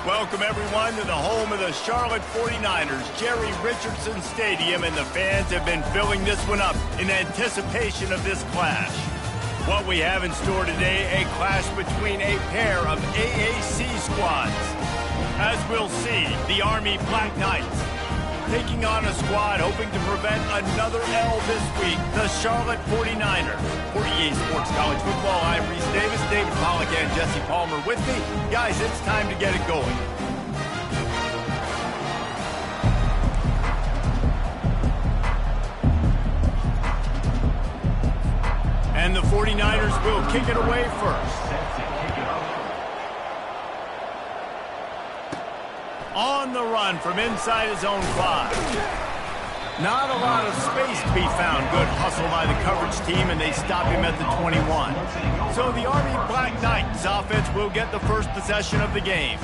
Welcome, everyone, to the home of the Charlotte 49ers, Jerry Richardson Stadium, and the fans have been filling this one up in anticipation of this clash. What we have in store today, a clash between a pair of AAC squads. As we'll see, the Army Black Knights taking on a squad hoping to prevent another L this week, the Charlotte 49ers. For EA Sports College Football, I'm Reese Davis, David Pollack, and Jesse Palmer with me. Guys, it's time to get it going. And the 49ers will kick it away first. On the run from inside his own 5. Not a lot of space to be found. Good hustle by the coverage team, and they stop him at the 21. So the Army Black Knights offense will get the first possession of the game.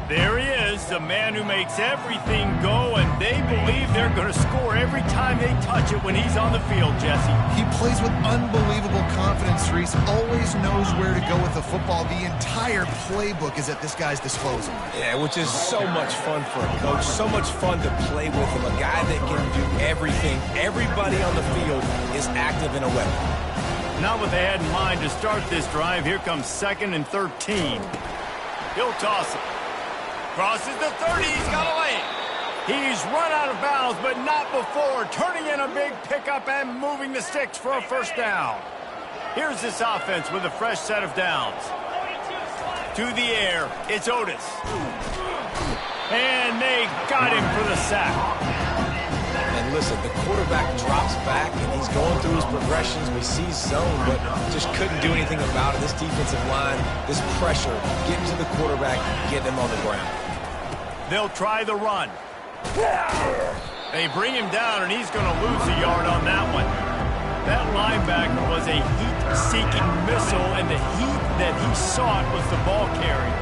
There he is, the man who makes everything go, and they believe they're going to score every time they touch it when he's on the field, Jesse. He plays with unbelievable confidence, Reese. Always knows where to go with the football. The entire playbook is at this guy's disposal. Yeah, which is so much fun for a coach. So much fun to play with him. A guy that can do everything. Everybody on the field is active in a weapon. Not what they had in mind to start this drive. Here comes 2nd and 13. He'll toss it. Crosses the 30, he's got a lane. He's run out of bounds, but not before. Turning in a big pickup and moving the sticks for a first down. Here's this offense with a fresh set of downs. To the air, it's Otis. And they got him for the sack. And listen, the quarterback drops back, and he's going through his progressions. We see zone, but just couldn't do anything about it. This defensive line, this pressure, getting to the quarterback, getting him on the ground. They'll try the run. They bring him down, and he's going to lose a yard on that one. That linebacker was a heat-seeking missile, and the heat that he sought was the ball carrier.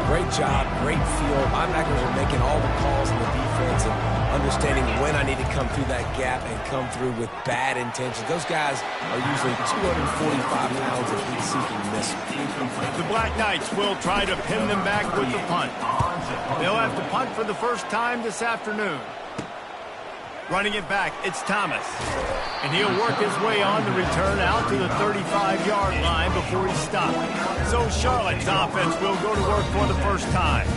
Great job, great feel. Linebackers are making all the calls in the defense and understanding when I need to come through that gap and come through with bad intentions. Those guys are usually 245 pounds of heat-seeking missile. The Black Knights will try to pin them back with the punt. They'll have to punt for the first time this afternoon. Running it back, it's Thomas. And he'll work his way on the return out to the 35-yard line before he's stopped. So Charlotte's offense will go to work for the first time.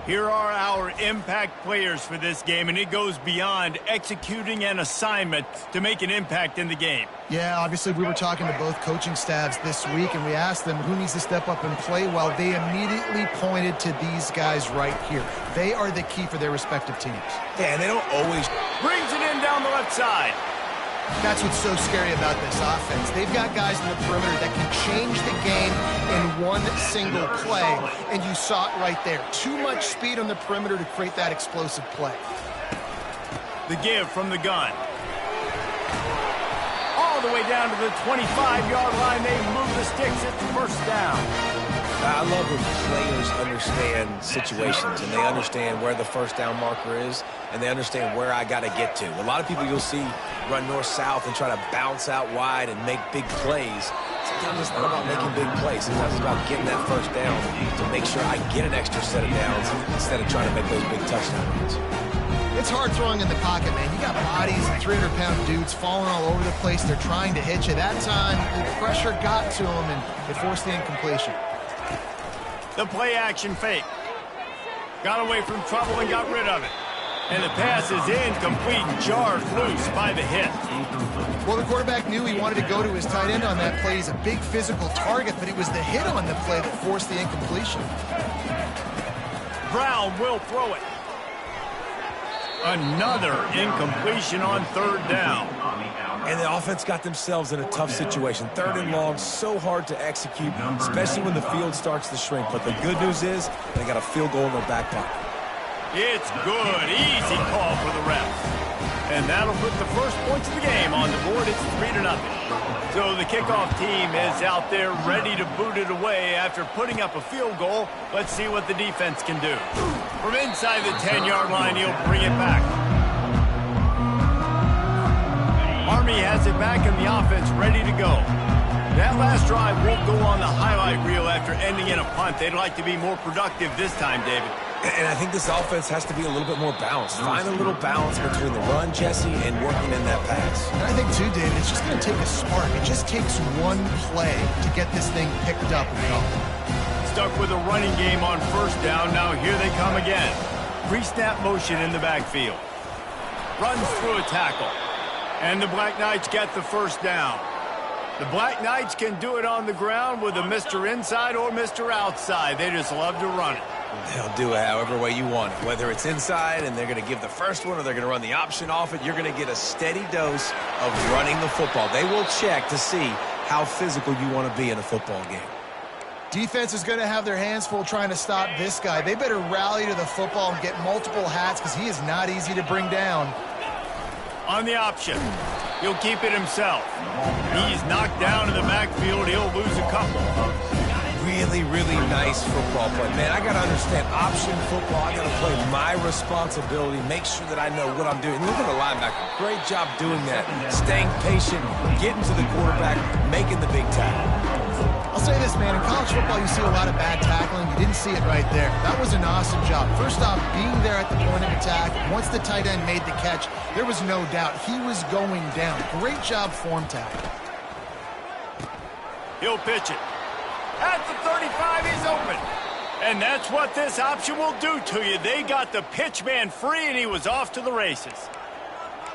Here are our impact players for this game, and it goes beyond executing an assignment to make an impact in the game. Yeah, obviously we were talking to both coaching staffs this week, and we asked them who needs to step up and play well. They immediately pointed to these guys right here. They are the key for their respective teams. Yeah, and they don't always... Brings it in down the left side. That's what's so scary about this offense. They've got guys in the perimeter that can change the game in one single play, and you saw it right there. Too much speed on the perimeter to create that explosive play. The give from the gun. All the way down to the 25-yard line. They move the sticks. It's first down. I love when players understand situations and they understand where the first down marker is and they understand where I got to get to. A lot of people you'll see run north-south and try to bounce out wide and make big plays. Sometimes it's not about making big plays. Sometimes it's about getting that first down to make sure I get an extra set of downs instead of trying to make those big touchdown runs. It's hard throwing in the pocket, man. You got bodies and 300-pound dudes falling all over the place. They're trying to hit you. That time, the pressure got to them and it forced the incompletion. The play-action fake. Got away from trouble and got rid of it. And the pass is incomplete, jarred loose by the hit. Well, the quarterback knew he wanted to go to his tight end on that play. He's a big physical target, but it was the hit on the play that forced the incompletion. Brown will throw it. Another incompletion on third down. And the offense got themselves in a tough situation. 3rd and long, so hard to execute, especially when the field starts to shrink. But the good news is they got a field goal in their back pocket. It's good. Easy call for the refs. And that'll put the first points of the game on the board. It's 3-0. So the kickoff team is out there ready to boot it away after putting up a field goal. Let's see what the defense can do. From inside the 10-yard line, he'll bring it back. Army has it back and the offense ready to go. That last drive won't go on the highlight reel after ending in a punt. They'd like to be more productive this time, David. And I think this offense has to be a little bit more balanced. Find a little balance between the run, Jesse, and working in that pass. And I think, too, David, it's just going to take a spark. It just takes one play to get this thing picked up and going. Stuck with a running game on first down. Now here they come again. Pre-snap motion in the backfield. Runs through a tackle. And the Black Knights get the first down. The Black Knights can do it on the ground with a Mr. Inside or Mr. Outside. They just love to run it. They'll do it however way you want it. Whether it's inside and they're going to give the first one or they're going to run the option off it, you're going to get a steady dose of running the football. They will check to see how physical you want to be in a football game. Defense is going to have their hands full trying to stop this guy. They better rally to the football and get multiple hats because he is not easy to bring down. On the option, he'll keep it himself. He's knocked down in the backfield. He'll lose a couple. Really, really nice football play. Man, I got to understand option football. I got to play my responsibility, make sure that I know what I'm doing. Look at the linebacker. Great job doing that. Staying patient, getting to the quarterback, making the big tackle. I'll say this, man. In college football, you see a lot of bad tackling. You didn't see it right there. That was an awesome job. First off, being there at the point of attack. Once the tight end made the catch, there was no doubt he was going down. Great job form tackle. He'll pitch it. At the 35, he's open. And that's what this option will do to you. They got the pitch man free, and he was off to the races.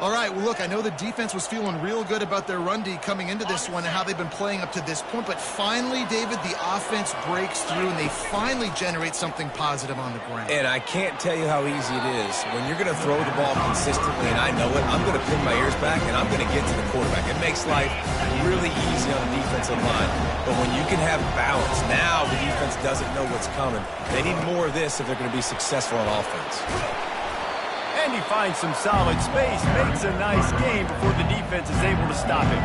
All right, well, look, I know the defense was feeling real good about their run D coming into this one and how they've been playing up to this point, but finally, David, the offense breaks through, and they finally generate something positive on the ground. And I can't tell you how easy it is. When you're going to throw the ball consistently, and I know it, I'm going to pin my ears back, and I'm going to get to the quarterback. It makes life really easy on the defensive line. But when you can have balance, now the defense doesn't know what's coming. They need more of this if they're going to be successful on offense. And he finds some solid space, makes a nice game before the defense is able to stop him.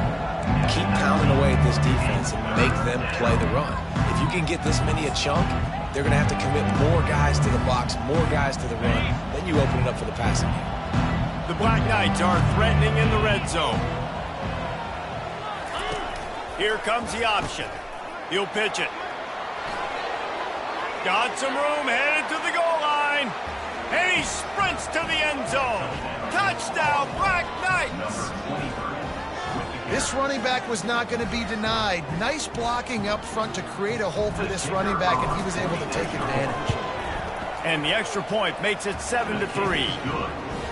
Keep pounding away at this defense and make them play the run. If you can get this many a chunk, they're going to have to commit more guys to the box, more guys to the run. Then you open it up for the passing game. The Black Knights are threatening in the red zone. Here comes the option. He'll pitch it. Got some room, headed to the goal line. And he sprints to the end zone. Touchdown, Black Knights! This running back was not going to be denied. Nice blocking up front to create a hole for this running back, and he was able to take advantage. And the extra point makes it 7-3.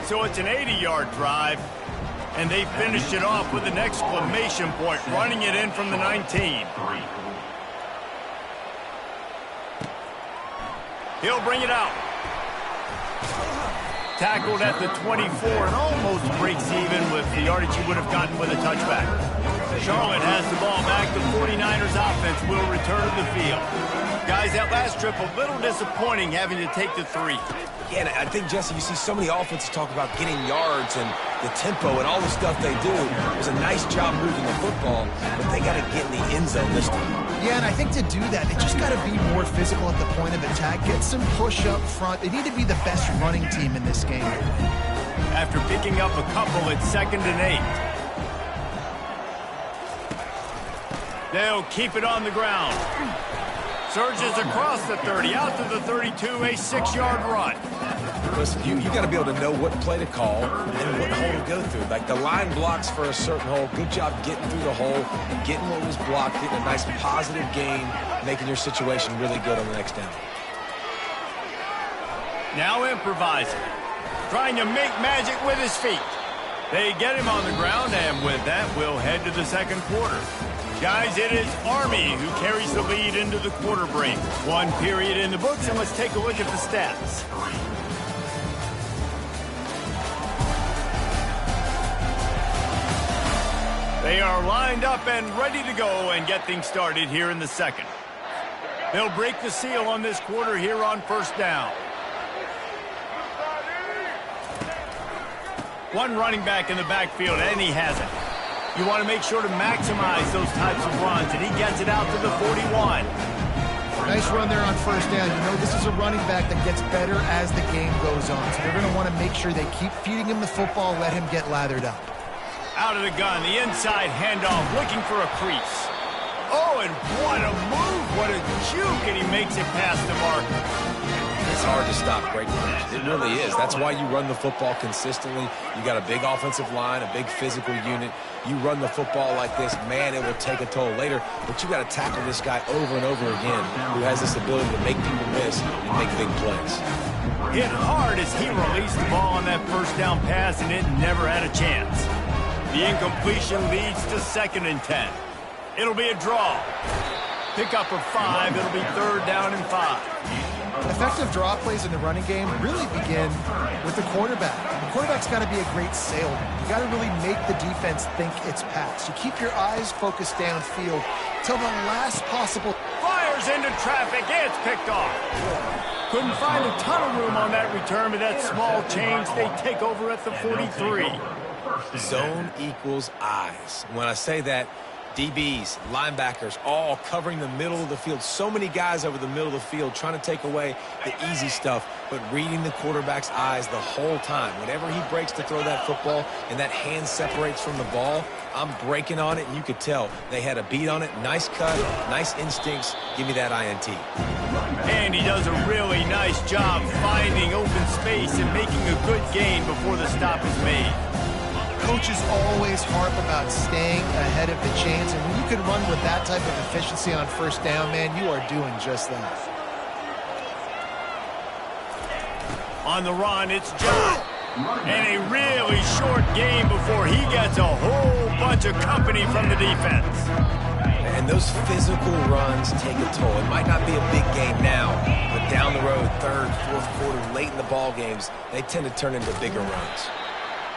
So it's an 80-yard drive, and they finished it off with an exclamation point, running it in from the 19. He'll bring it out. Tackled at the 24 and almost breaks even with the yardage he would have gotten with a touchback. Charlotte has the ball back. The 49ers offense will return to the field. Guys, that last trip a little disappointing having to take the 3. Yeah, and I think, Jesse, you see so many offenses talk about getting yards and the tempo and all the stuff they do. It was a nice job moving the football, but they got to get in the end zone this time. Yeah, and I think to do that, they just got to be more physical at the point of attack, get some push up front. They need to be the best running team in this game. After picking up a couple, it's 2nd and 8. They'll keep it on the ground. Surges across the 30, out to the 32, a 6-yard run. Listen, you got to be able to know what play to call and what hole to go through. Like the line blocks for a certain hole. Good job getting through the hole, getting what was blocked, getting a nice positive gain, making your situation really good on the next down. Now improvising, trying to make magic with his feet. They get him on the ground, and with that, we'll head to the second quarter. Guys, it is Army who carries the lead into the quarter break. 1 period in the books, and let's take a look at the stats. They are lined up and ready to go and get things started here in the second. They'll break the seal on this quarter here on first down. One running back in the backfield, and he has it. You want to make sure to maximize those types of runs, and he gets it out to the 41. Nice run there on first down. You know, this is a running back that gets better as the game goes on. So they're going to want to make sure they keep feeding him the football, let him get lathered up. Out of the gun, the inside handoff, looking for a crease. Oh, and what a move, what a juke, and he makes it past the marker. It's hard to stop great players. It really is. That's why you run the football consistently. You got a big offensive line, a big physical unit. You run the football like this, man, it will take a toll later. But you got to tackle this guy over and over again who has this ability to make people miss and make big plays. Hit hard as he released the ball on that first down pass, and it never had a chance. The incompletion leads to 2nd and 10. It'll be a draw. Pick up of 5. It'll be 3rd down and 5. Effective draw plays in the running game really begin with the quarterback. The quarterback's got to be a great salesman. You got to really make the defense think it's pass. You keep your eyes focused downfield till the last possible. Fires into traffic. It's picked off. Couldn't find a ton of room on that return, but that small change, they take over at the 43. Zone equals eyes. When I say that, DBs, linebackers, all covering the middle of the field. So many guys over the middle of the field trying to take away the easy stuff, but reading the quarterback's eyes the whole time. Whenever he breaks to throw that football and that hand separates from the ball, I'm breaking on it, and you could tell they had a beat on it. Nice cut, nice instincts. Give me that INT. And he does a really nice job finding open space and making a good gain before the stop is made. Coaches always harp about staying ahead of the chains, and when you can run with that type of efficiency on first down, man, you are doing just that. On the run, it's John. And a really short game before he gets a whole bunch of company from the defense. And those physical runs take a toll. It might not be a big game now, but down the road, 3rd, 4th quarter, late in the ball games, they tend to turn into bigger runs.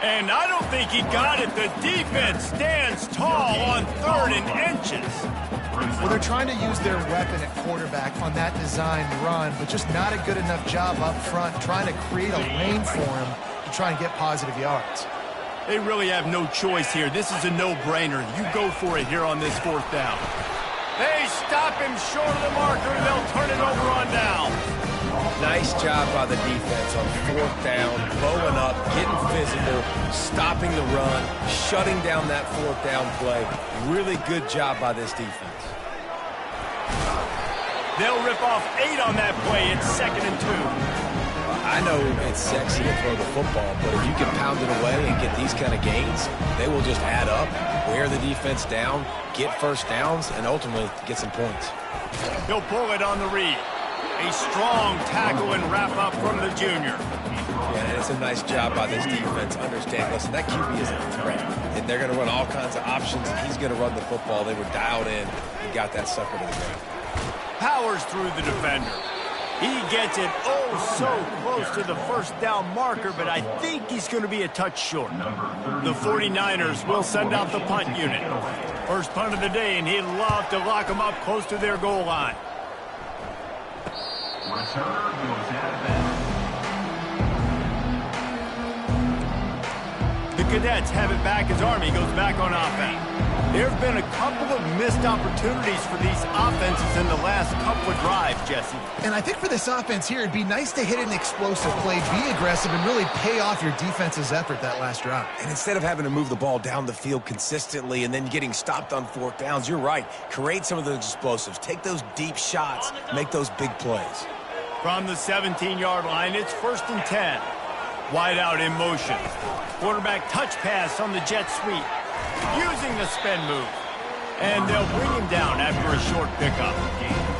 And I don't think he got it. The defense stands tall on 3rd and inches. Well, they're trying to use their weapon at quarterback on that designed run, but just not a good enough job up front trying to create a lane for him to try and get positive yards. They really have no choice here. This is a no-brainer. You go for it here on this 4th down. They stop him short of the marker, and they'll turn it over on down. Nice job by the defense on 4th down, bowing up, getting physical, stopping the run, shutting down that 4th down play. Really good job by this defense. They'll rip off 8 on that play. It's 2nd and 2. I know it's sexy to throw the football, but if you can pound it away and get these kind of gains, they will just add up, wear the defense down, get first downs, and ultimately get some points. He'll pull it on the read. A strong tackle and wrap up from the junior. Yeah, and it's a nice job by this defense. Understand, listen, that QB is a threat, and they're going to run all kinds of options, and he's going to run the football. They were dialed in and got that sucker to the ground. Powers through the defender. He gets it so close to the first down marker, but I think he's going to be a touch short. The 49ers will send out the punt unit. First punt of the day, and he'd love to lock them up close to their goal line. The Cadets have it back as Army goes back on offense. There have been a couple of missed opportunities for these offenses in the last couple of drives, Jesse. And I think for this offense here, it'd be nice to hit an explosive play, be aggressive, and really pay off your defense's effort that last drive. And instead of having to move the ball down the field consistently and then getting stopped on 4th downs, you're right. Create some of those explosives. Take those deep shots. Make those big plays. From the 17-yard line, it's 1st and 10. Wide out in motion. Quarterback touch pass on the jet sweep. Using the spin move. And they'll bring him down after a short pickup.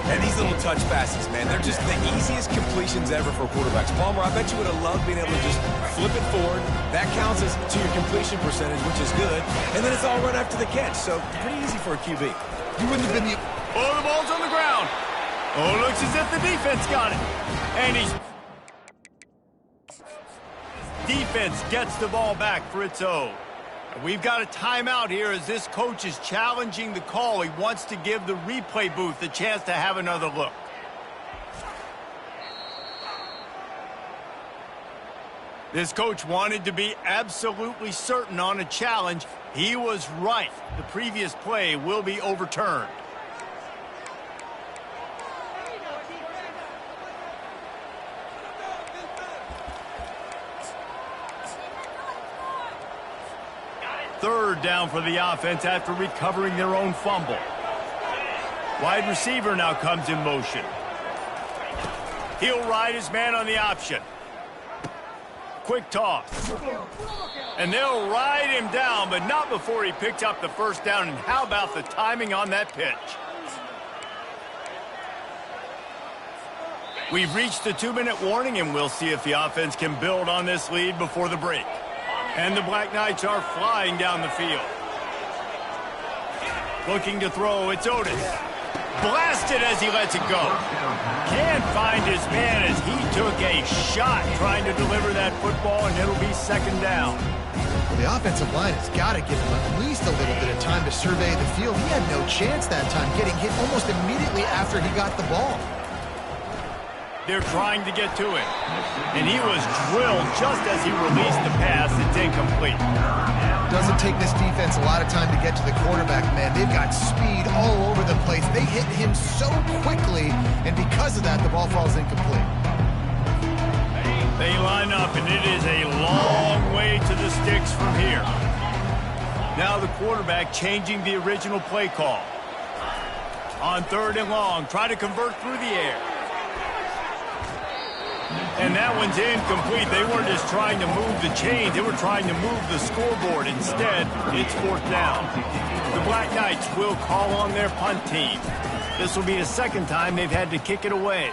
And these little touch passes, man, they're just the easiest completions ever for quarterbacks. Palmer, I bet you would have loved being able to just flip it forward. That counts as to your completion percentage, which is good. And then it's all run after the catch, so pretty easy for a QB. You wouldn't have been the... Oh, the ball's on the ground. Oh, looks as if the defense got it. And he's... Defense gets the ball back for its own. We've got a timeout here as this coach is challenging the call. He wants to give the replay booth a chance to have another look. This coach wanted to be absolutely certain on a challenge. He was right. The previous play will be overturned. Third down for the offense after recovering their own fumble. Wide receiver now comes in motion. He'll ride his man on the option. Quick toss. And they'll ride him down, but not before he picks up the first down. And how about the timing on that pitch? We've reached the 2-minute warning, and we'll see if the offense can build on this lead before the break. And the Black Knights are flying down the field. Looking to throw, it's Otis. Blasted as he lets it go. Can't find his man as he took a shot trying to deliver that football, and it'll be second down. Well, the offensive line has got to give him at least a little bit of time to survey the field. He had no chance that time, getting hit almost immediately after he got the ball. They're trying to get to him. And he was drilled just as he released the pass. It's incomplete. Doesn't take this defense a lot of time to get to the quarterback, man. They've got speed all over the place. They hit him so quickly, and because of that, the ball falls incomplete. They line up, and it is a long way to the sticks from here. Now the quarterback changing the original play call. On 3rd and long, try to convert through the air. And that one's incomplete. They weren't just trying to move the chains. They were trying to move the scoreboard. Instead, it's 4th down. The Black Knights will call on their punt team. This will be the second time they've had to kick it away.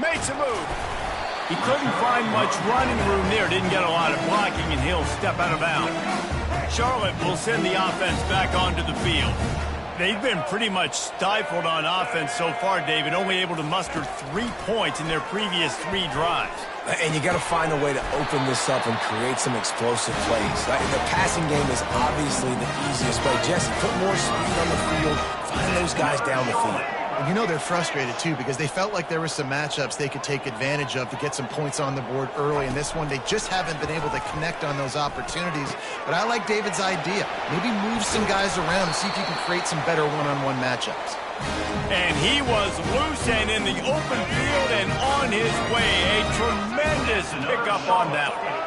Makes a move. He couldn't find much running room there. Didn't get a lot of blocking, and he'll step out of bounds. Charlotte will send the offense back onto the field. They've been pretty much stifled on offense so far, David, only able to muster 3 points in their previous 3 drives. And you got to find a way to open this up and create some explosive plays. The passing game is obviously the easiest way. Jesse, put more speed on the field, find those guys down the field. And you know they're frustrated, too, because they felt like there were some matchups they could take advantage of to get some points on the board early. In this one, they just haven't been able to connect on those opportunities. But I like David's idea. Maybe move some guys around and see if you can create some better one-on-one matchups. And he was loose and in the open field and on his way. A tremendous pickup on that one.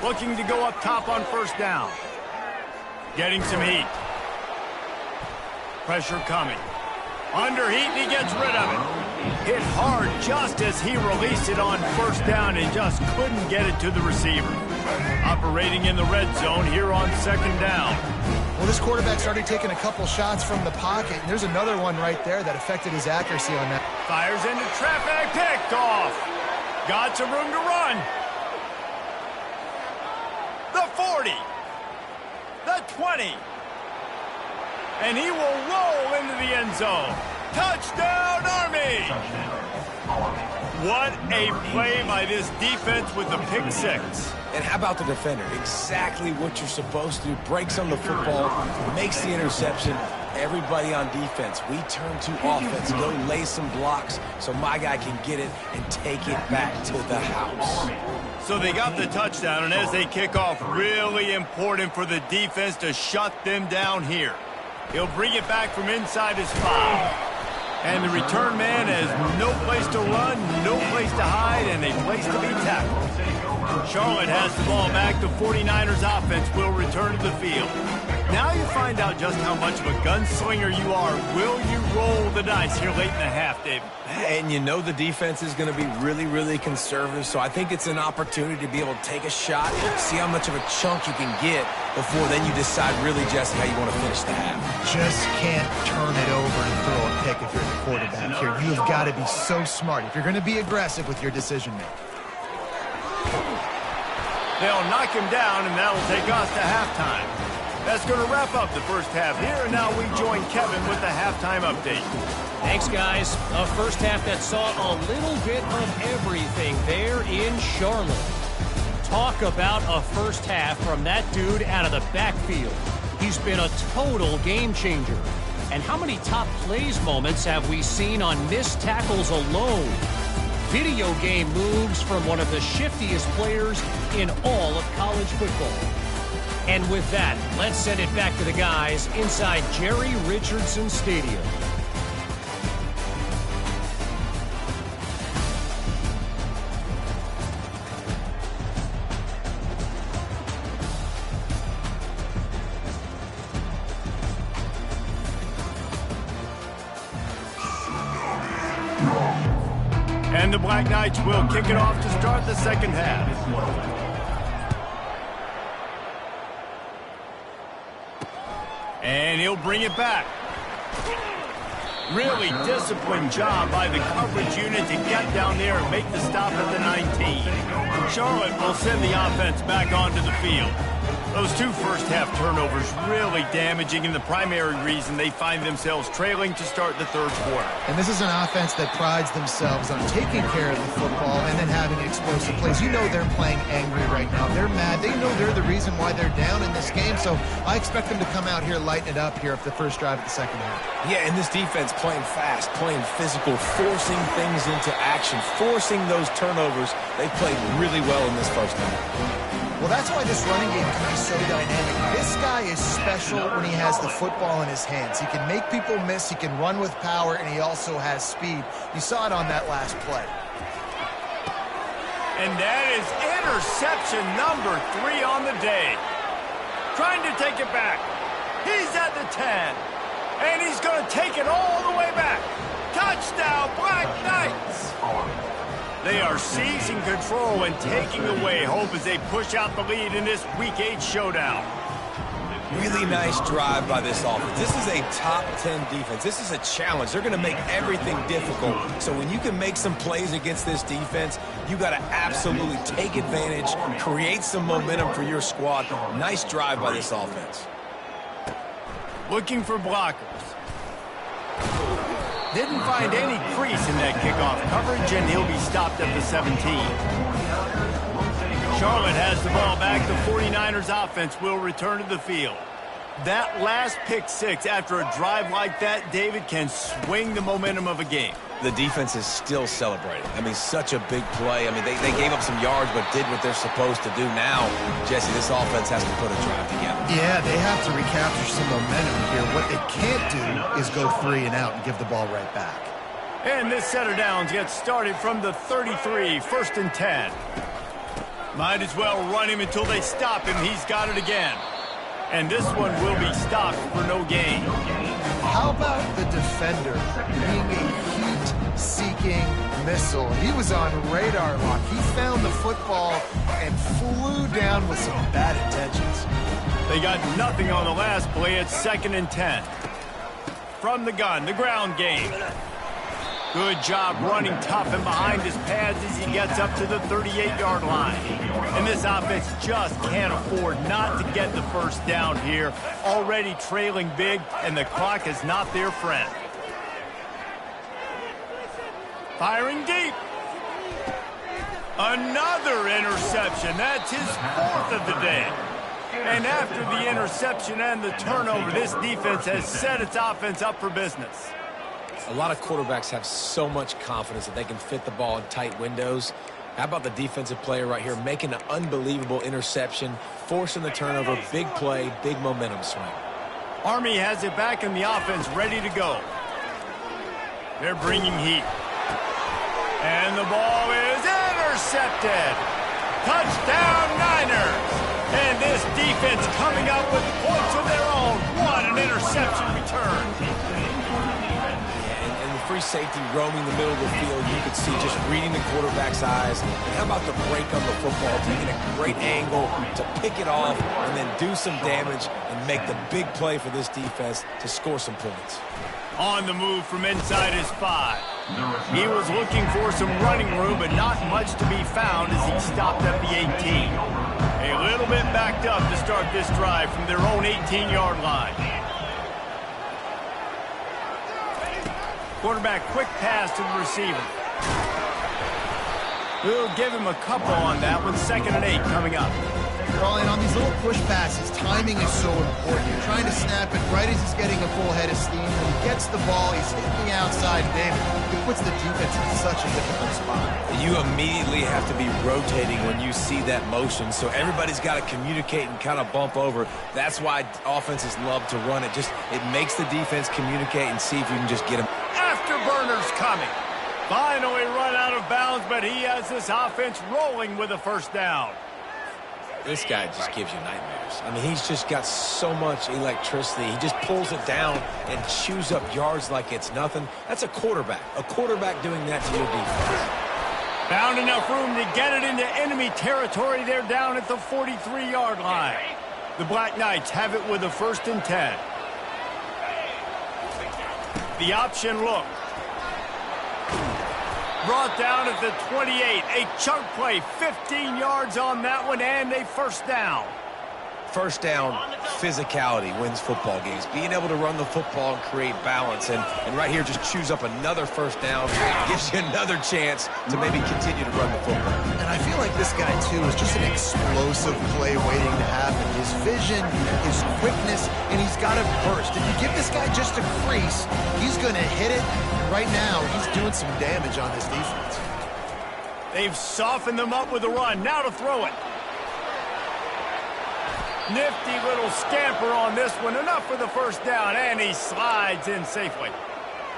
Looking to go up top on 1st down. Getting some heat. Pressure coming. Under heat, and he gets rid of it. Hit hard just as he released it on 1st down and just couldn't get it to the receiver. Operating in the red zone here on 2nd down. Well, this quarterback's already taken a couple shots from the pocket, and there's another one right there that affected his accuracy on that. Fires into traffic, picked off. Got some room to run. The 40. The 20. And he will roll into the end zone. Touchdown, Army! What a play by this defense with the pick 6. And how about the defender? Exactly what you're supposed to do. Breaks on the football, makes the interception. Everybody on defense, we turn to offense. Go lay some blocks so my guy can get it and take it back to the house. So they got the touchdown, and as they kick off, really important for the defense to shut them down here. He'll bring it back from inside his 5. And the return man has no place to run, no place to hide, and a place to be tackled. Charlotte has the ball back. The 49ers offense will return to the field. Now you find out just how much of a gunslinger you are. Will you roll the dice here late in the half, David? And you know the defense is going to be really, really conservative, so I think it's an opportunity to be able to take a shot, see how much of a chunk you can get before then you decide really just how you want to finish the half. Just can't turn it over and throw a pick if you're the quarterback here. You have got to be so smart if you're going to be aggressive with your decision-making. They'll knock him down, and that'll take us to halftime. That's going to wrap up the first half here, and now we join Kevin with the halftime update. Thanks, guys. A first half that saw a little bit of everything there in Charlotte. Talk about a first half from that dude out of the backfield. He's been a total game changer. And how many top plays moments have we seen on missed tackles alone? Video game moves from one of the shiftiest players in all of college football. And with that, let's send it back to the guys inside Jerry Richardson Stadium. And the Black Knights will kick it off to start the second half. And he'll bring it back. Really disciplined job by the coverage unit to get down there and make the stop at the 19. Charlotte will send the offense back onto the field. Those two first-half turnovers really damaging, and the primary reason they find themselves trailing to start the third quarter. And this is an offense that prides themselves on taking care of the football and then having explosive plays. You know they're playing angry right now. They're mad. They know they're the reason why they're down in this game, so I expect them to come out here, lighten it up here for the first drive of the second half. Yeah, and this defense playing fast, playing physical, forcing things into action, forcing those turnovers. They played really well in this first half. Well, that's why this running game can be so dynamic. This guy is special when he has the football in his hands. He can make people miss, he can run with power, and he also has speed. You saw it on that last play. And that is interception number 3 on the day. Trying to take it back. He's at the 10. And he's going to take it all the way back. Touchdown, Black Knights! They are seizing control and taking away hope as they push out the lead in this Week 8 showdown. Really nice drive by this offense. This is a top 10 defense. This is a challenge. They're going to make everything difficult. So when you can make some plays against this defense, you got to absolutely take advantage, create some momentum for your squad. Nice drive by this offense. Looking for blockers. Didn't find any crease in that kickoff coverage, and he'll be stopped at the 17. Charlotte has the ball back. The 49ers offense will return to the field. That last pick six after a drive like that, David, can swing the momentum of a game. The defense is still celebrating. I mean, such a big play. I mean, they gave up some yards but did what they're supposed to do. Now, Jesse, this offense has to put a drive together. Yeah, they have to recapture some momentum here. What they can't do is go 3 and out and give the ball right back. And this set of downs gets started from the 33, 1st and 10. Might as well run him until they stop him. He's got it again. And this one will be stopped for no gain. How about the defender being a heat-seeking missile? He was on radar lock. He found the football and flew down with some bad intentions. They got nothing on the last play. It's 2nd and 10. From the gun, the ground game. Good job running tough and behind his pads as he gets up to the 38-yard line. And this offense just can't afford not to get the first down here. Already trailing big, and the clock is not their friend. Firing deep. Another interception. That's his 4th of the day. And after the interception and the turnover, this defense has set its offense up for business. A lot of quarterbacks have so much confidence that they can fit the ball in tight windows. How about the defensive player right here making an unbelievable interception, forcing the turnover, big play, big momentum swing. Army has it back in the offense, ready to go. They're bringing heat. And the ball is intercepted. Touchdown, Niners. And this defense coming up with points of their own. What an interception return. Free safety roaming the middle of the field. You could see just reading the quarterback's eyes. And how about the break on the football, taking a great angle to pick it off and then do some damage and make the big play for this defense to score some points. On the move from inside his 5. He was looking for some running room, but not much to be found as he stopped at the 18. A little bit backed up to start this drive from their own 18-yard line. Quarterback, quick pass to the receiver. We'll give him a couple on that one. 2nd and 8 coming up. Well, and on these little push passes, timing is so important. You're trying to snap it right as he's getting a full head of steam. When he gets the ball, he's hitting the outside. David, it puts the defense in such a difficult spot. You immediately have to be rotating when you see that motion, so everybody's got to communicate and kind of bump over. That's why offenses love to run it. It makes the defense communicate and see if you can just get them. Afterburners coming. Finally run out of bounds, but he has this offense rolling with a first down. This guy just gives you nightmares. I mean, he's just got so much electricity. He just pulls it down and chews up yards like it's nothing. That's a quarterback. A quarterback doing that to your defense. Found enough room to get it into enemy territory. They're down at the 43-yard line. The Black Knights have it with a 1st and 10. The option look. Brought down at the 28. A chunk play, 15 yards on that one, and a 1st down. First down, physicality wins football games. Being able to run the football and create balance. And right here, just choose up another 1st down. Gives you another chance to maybe continue to run the football. And I feel like this guy, too, is just an explosive play waiting to happen. His vision, his quickness, and he's got a burst. If you give this guy just a crease, he's going to hit it. And right now, he's doing some damage on this defense. They've softened them up with a run. Now to throw it. Nifty little scamper on this one. Enough for the 1st down, and he slides in safely.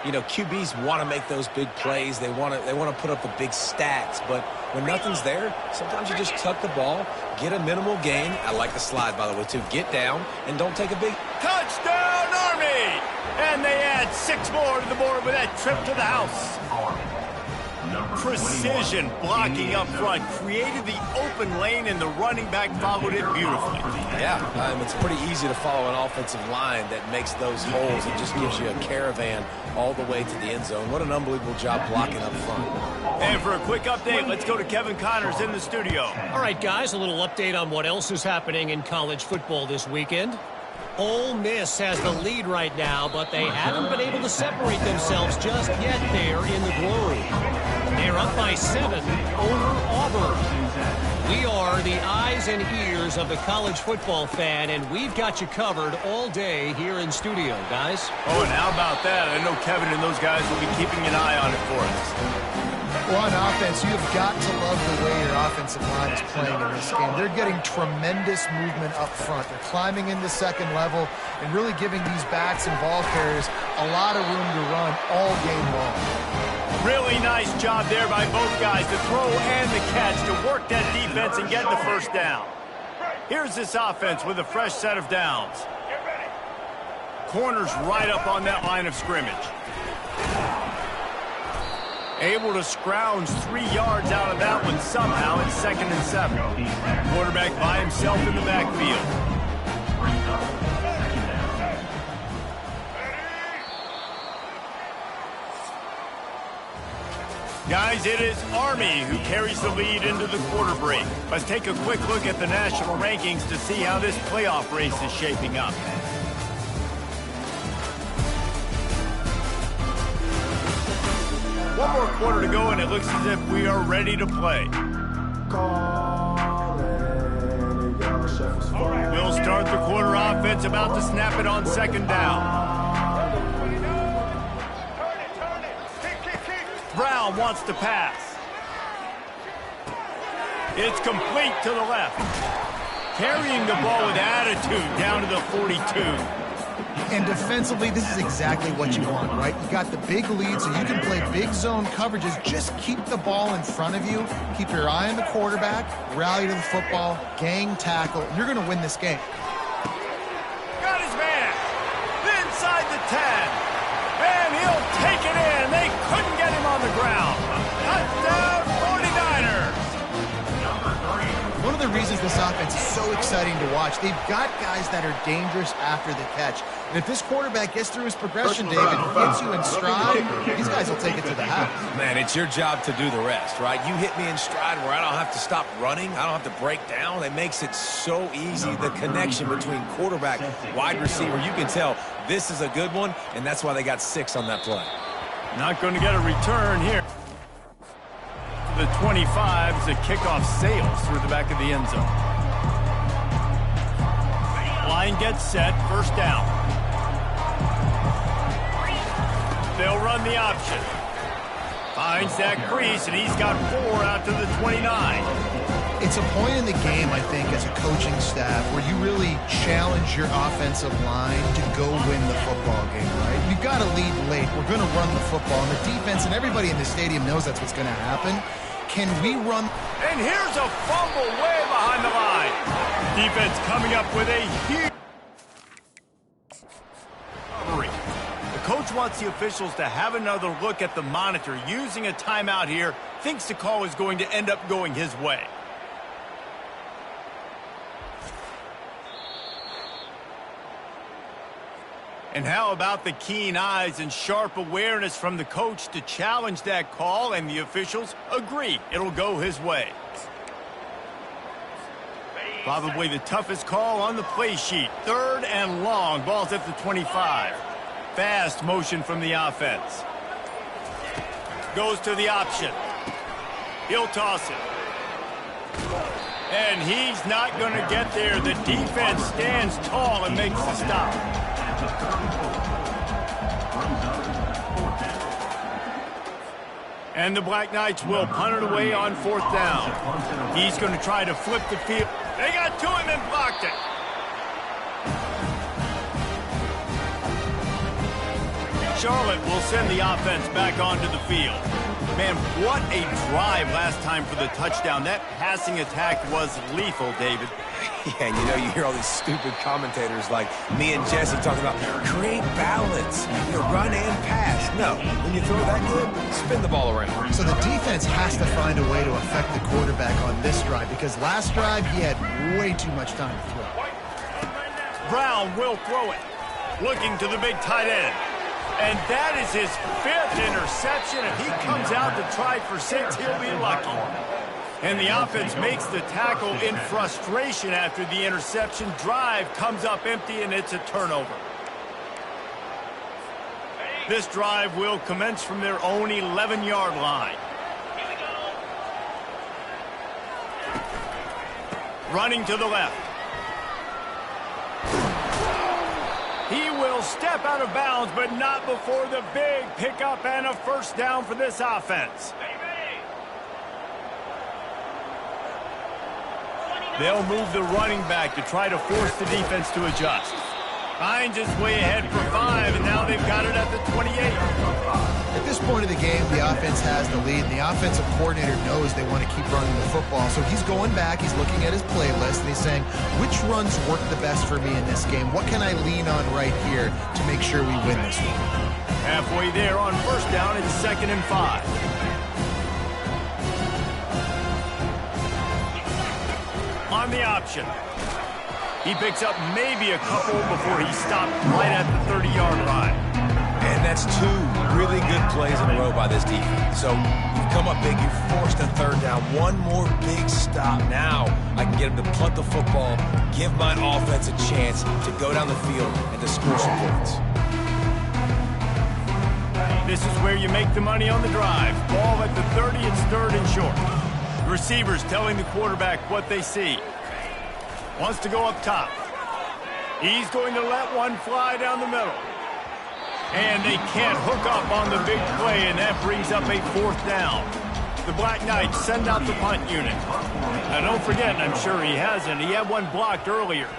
You know, QBs want to make those big plays. They want to put up the big stats. But when nothing's there, sometimes you just tuck the ball, get a minimal gain. I like the slide, by the way, too. Get down and don't take a big... Touchdown, Army! And they add 6 more to the board with that trip to the house. Precision blocking up front created the open lane, and the running back followed it beautifully. Yeah, it's pretty easy to follow an offensive line that makes those holes and just gives you a caravan all the way to the end zone. What an unbelievable job blocking up front. And for a quick update, let's go to Kevin Connors in the studio. All right, guys, a little update on what else is happening in college football this weekend. Ole Miss has the lead right now, but they haven't been able to separate themselves just yet there in the Grove. They're up by 7 over Auburn. We are the eyes and ears of the college football fan, and we've got you covered all day here in studio, guys. Oh, and how about that? I know Kevin and those guys will be keeping an eye on it for us. Well, on offense, you've got to love the way your offensive line is playing in this game. They're getting tremendous movement up front. They're climbing into 2nd level and really giving these backs and ball carriers a lot of room to run all game long. Really nice job there by both guys, the throw and the catch, to work that defense and get the 1st down. Here's this offense with a fresh set of downs. Corners right up on that line of scrimmage. Able to scrounge 3 yards out of that one somehow. It's 2nd and 7. Quarterback by himself in the backfield. Guys, it is Army who carries the lead into the quarter break. Let's take a quick look at the national rankings to see how this playoff race is shaping up. One more quarter to go, and it looks as if we are ready to play. We'll start the quarter offense, about to snap it on 2nd down. Brown wants to pass. It's complete to the left. Carrying the ball with attitude down to the 42. And defensively, this is exactly what you want, right? You got the big lead, so you can play big zone coverages. Just keep the ball in front of you. Keep your eye on the quarterback. Rally to the football. Gang tackle. And you're going to win this game. Got his man. Inside the 10. And he'll take it in. They couldn't get him on the ground. Touchdown, 49ers. One of the reasons this offense is so exciting to watch, they've got guys that are dangerous after the catch. And if this quarterback gets through his progression, David, hits you in stride, these guys will take it to the house. Man, it's your job to do the rest, right? You hit me in stride where I don't have to stop running. I don't have to break down. It makes it so easy. The connection between quarterback, wide receiver, you can tell this is a good one, and that's why they got 6 on that play. Not going to get a return here. The 25 as the kickoff sails through the back of the end zone. Line gets set, 1st down. They'll run the option. Finds that crease, and he's got 4 out to the 29. It's a point in the game, I think, as a coaching staff where you really challenge your offensive line to go win the football game, right? We've got to lead late. We're going to run the football, and the defense and everybody in the stadium knows that's what's going to happen. Can we run? And here's a fumble way behind the line. Defense coming up with a huge recovery. The coach wants the officials to have another look at the monitor. Using a timeout here, thinks the call is going to end up going his way. And how about the keen eyes and sharp awareness from the coach to challenge that call, and the officials agree it'll go his way. Probably the toughest call on the play sheet. 3rd and long. Ball's at the 25. Fast motion from the offense. Goes to the option. He'll toss it. And he's not going to get there. The defense stands tall and makes the stop. And the Black Knights will punt it away on 4th down. He's going to try to flip the field. They got to him and blocked it. Charlotte will send the offense back onto the field. Man, what a drive last time for the touchdown. That passing attack was lethal, David. Yeah, and you know, you hear all these stupid commentators like me and Jesse talking about create balance, run and pass. No, when you throw that good, spin the ball around. So the defense has to find a way to affect the quarterback on this drive, because last drive he had way too much time to throw. Brown will throw it, looking to the big tight end. And that is his 5th interception. If he comes out to try for 6, he'll be lucky. And the offense makes the tackle in frustration after the interception. Drive comes up empty, and it's a turnover. This drive will commence from their own 11-yard line. Running to the left. He will step out of bounds, but not before the big pickup and a 1st down for this offense. They'll move the running back to try to force the defense to adjust. Hines is way ahead for 5, and now they've got it at the 28. At this point of the game, the offense has the lead, and the offensive coordinator knows they want to keep running the football. So he's going back, he's looking at his playlist, and he's saying, which runs work the best for me in this game? What can I lean on right here to make sure we win this one? Halfway there on 1st down, it's 2nd and 5. On the option. He picks up maybe a couple before he stopped right at the 30-yard line. And that's 2 really good plays in a row by this defense. So you've come up big, you've forced a 3rd down. One more big stop. Now I can get him to punt the football, give my offense a chance to go down the field and to score some points. This is where you make the money on the drive. Ball at the 30, it's 3rd and short. The receivers telling the quarterback what they see. Wants to go up top. He's going to let one fly down the middle. And they can't hook up on the big play, and that brings up a 4th down. The Black Knights send out the punt unit. Now, don't forget, and I'm sure he hasn't, he had one blocked earlier.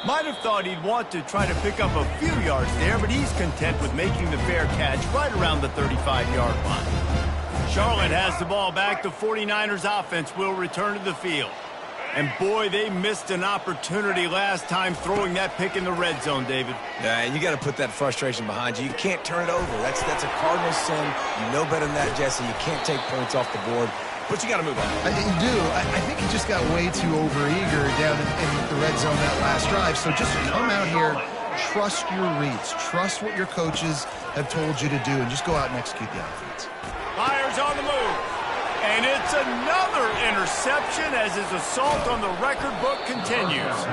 Might have thought he'd want to try to pick up a few yards there, but he's content with making the fair catch right around the 35-yard line. Charlotte has the ball back. The 49ers offense will return to the field. And boy, they missed an opportunity last time throwing that pick in the red zone, David. Yeah, and you got to put that frustration behind you. You can't turn it over. That's a cardinal sin. You know better than that, Jesse. You can't take points off the board, but you got to move on. You do. I think he just got way too overeager down in the red zone that last drive. So just come out here, trust your reads, trust what your coaches have told you to do, and just go out and execute the offense. Fires on the move. And it's another interception as his assault on the record book continues.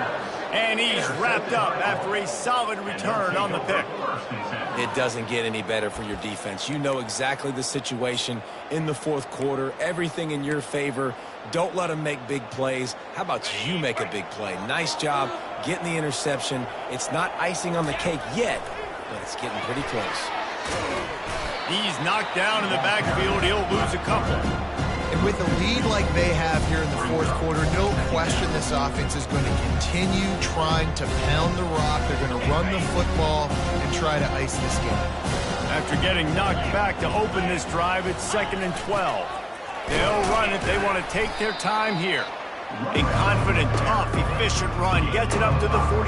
And he's wrapped up after a solid return on the pick. It doesn't get any better for your defense. You know exactly the situation in the 4th quarter. Everything in your favor. Don't let them make big plays. How about you make a big play? Nice job getting the interception. It's not icing on the cake yet, but it's getting pretty close. He's knocked down in the backfield. He'll lose a couple. And with a lead like they have here in the 4th quarter, no question this offense is going to continue trying to pound the rock. They're going to run the football and try to ice this game. After getting knocked back to open this drive, it's 2nd and 12. They'll run it. They want to take their time here. A confident, tough, efficient run gets it up to the 44.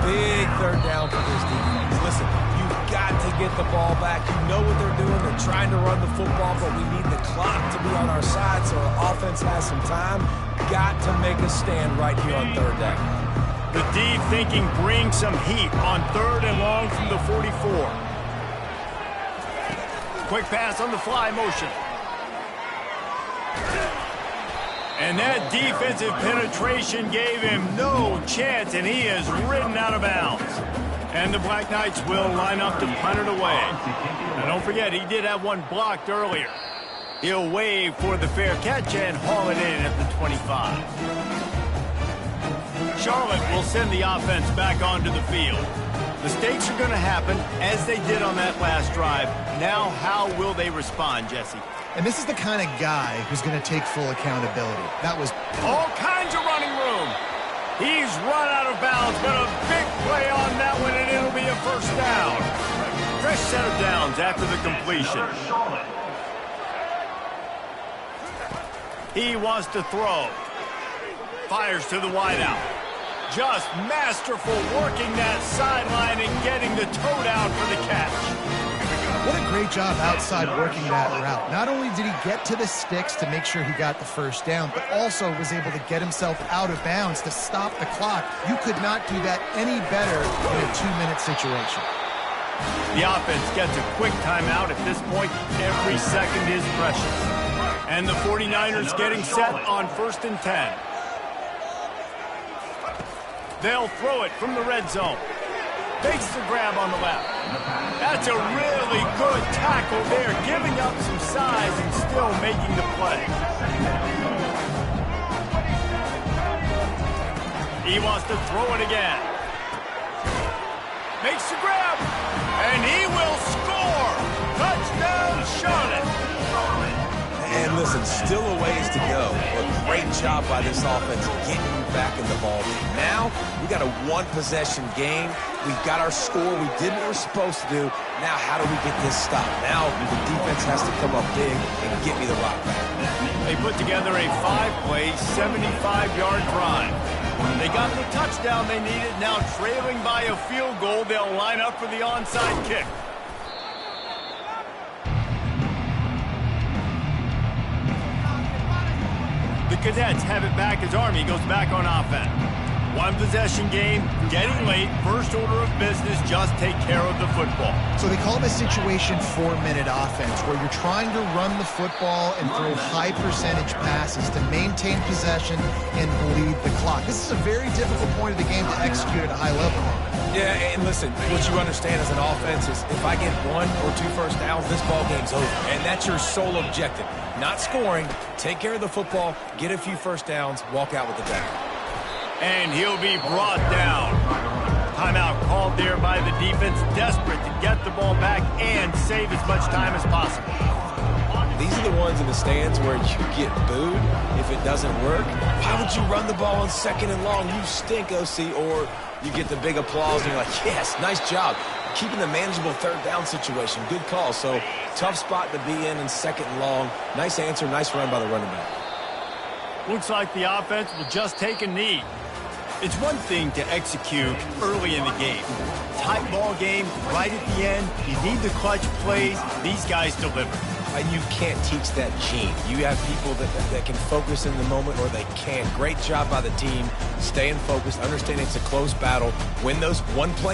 Big 3rd down for this defense. Listen, you got to get the ball back. You know what they're doing. They're trying to run the football, but we need the clock to be on our side so our offense has some time. Got to make a stand right here on third down. The D thinking bring some heat on 3rd and long from the 44. Quick pass on the fly motion. And that defensive penetration gave him no chance, and he is ridden out of bounds. And the Black Knights will line up to punt it away. And don't forget, he did have one blocked earlier. He'll wave for the fair catch and haul it in at the 25. Charlotte will send the offense back onto the field. Mistakes are going to happen, as they did on that last drive. Now, how will they respond, Jesse? And this is the kind of guy who's going to take full accountability. That was all kinds of running room. He's run out of bounds, but a big play on that one, and it'll be a first down. Fresh set of downs after the completion. He wants to throw. Fires to the wideout. Just masterful working that sideline and getting the toe down for the catch. What a great job outside working that route. Not only did he get to the sticks to make sure he got the first down, but also was able to get himself out of bounds to stop the clock. You could not do that any better in a 2-minute situation. The offense gets a quick timeout. At this point, every second is precious. And the 49ers getting set on 1st and 10. They'll throw it from the red zone. Fakes the grab on the left. That's a really good tackle there, giving up some size and still making the play. He wants to throw it again. Makes the grab, and he will score. Touchdown, Charlotte. And listen, still a ways to go, but great job by this offense getting back in the ball game. Now, we got a one-possession game. We've got our score. We did what we're supposed to do. Now, how do we get this stopped? Now, the defense has to come up big and get me the rock back. They put together a 5-play, 75-yard drive. They got the touchdown they needed. Now, trailing by a field goal, they'll line up for the onside kick. The Cadets have it back as Army goes back on offense. One-possession game, getting late, first order of business, just take care of the football. So they call this situation 4-minute offense, where you're trying to run the football and throw high-percentage passes to maintain possession and bleed the clock. This is a very difficult point of the game to execute at a high level. Yeah, and listen, what you understand as an offense is if I get 1 or 2 first downs, this ball game's over. And that's your sole objective. Not scoring, take care of the football, get a few first downs, walk out with the ball. And he'll be brought down. Timeout called there by the defense, desperate to get the ball back and save as much time as possible. These are the ones in the stands where you get booed if it doesn't work. Why would you run the ball on 2nd and long? You stink, OC. Or you get the big applause and you're like, yes, nice job. Keeping the manageable 3rd down situation. Good call. So tough spot to be in 2nd and long. Nice answer, nice run by the running back. Looks like the offense will just take a knee. It's one thing to execute early in the game. Tight ball game, right at the end. You need the clutch plays. These guys deliver. And you can't teach that gene. You have people that can focus in the moment or they can't. Great job by the team, staying focused, understanding it's a close battle. Win those one play